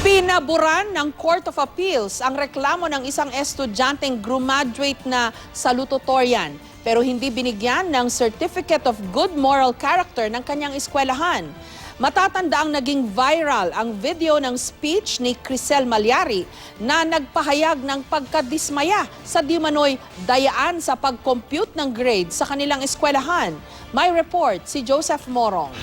Pinaburan ng Court of Appeals ang reklamo ng isang estudyanteng graduate na salutatorian pero hindi binigyan ng Certificate of Good Moral Character ng kanyang eskwelahan. Matatanda ang naging viral ang video ng speech ni Crisel Malyari na nagpahayag ng pagkadismaya sa di manoy dayaan sa pag-compute ng grade sa kanilang eskwelahan. May report si Joseph Morong.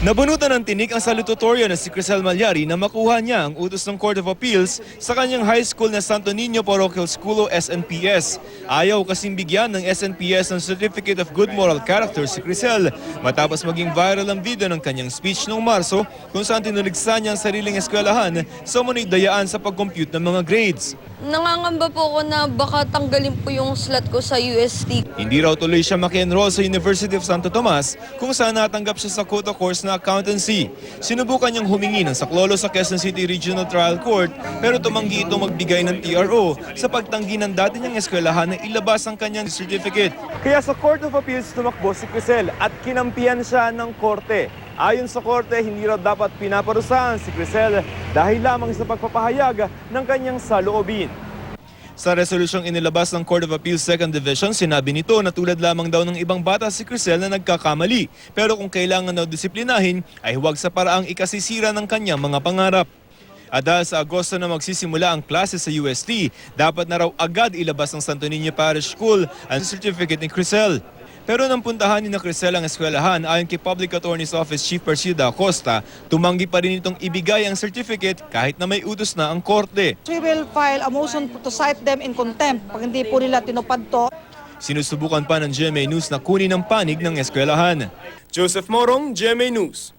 Nabunutan ng tinik ang salutatorian na si Crisel Malyari na makuha niya ang utos ng Court of Appeals sa kanyang high school na Santo Niño Parochial School o SNPS. Ayaw kasing bigyan ng SNPS ng Certificate of Good Moral Character si Crisel matapos maging viral ang video ng kanyang speech noong Marso kung saan tinuligsa niya ang sariling eskwelahan sa umunoy dayaan sa pag-compute ng mga grades. Nangangamba po ako na baka tanggalin po yung slot ko sa UST. Hindi raw tuloy siya maki-enroll sa University of Santo Tomas kung saan natanggap siya sa quota course na accountancy. Sinubukan niyang humingi ng saklolo sa Quezon City Regional Trial Court pero tumanggi itong magbigay ng TRO sa pagtanggi ng dati niyang eskwelahan na ilabas ang kanyang certificate. Kaya sa Court of Appeals tumakbo si Crisel at kinampihan siya ng korte. Ayon sa korte, hindi raw dapat pinaparusahan si Crisel dahil lamang sa pagpapahayag ng kanyang saloobin. Sa resolusyong inilabas ng Court of Appeals 2nd Division, sinabi nito na tulad lamang daw ng ibang bata si Crisel na nagkakamali. Pero kung kailangan daw disiplinahin, ay huwag sa paraang ikasisira ng kanyang mga pangarap. At dahil sa Agosto na magsisimula ang klase sa UST, dapat na raw agad ilabas ng Santo Niño Parish School ang certificate ni Crisel. Pero nang puntahan ni na Crisel ang eskwelahan, ayon kay Public Attorney's Office Chief Persida Acosta, tumanggi pa rin itong ibigay ang certificate kahit na may utos na ang korte. We will file a motion to cite them in contempt pag hindi po nila tinupad to. Sinusubukan pa ng GMA News na kunin ang panig ng eskwelahan. Joseph Morong, GMA News.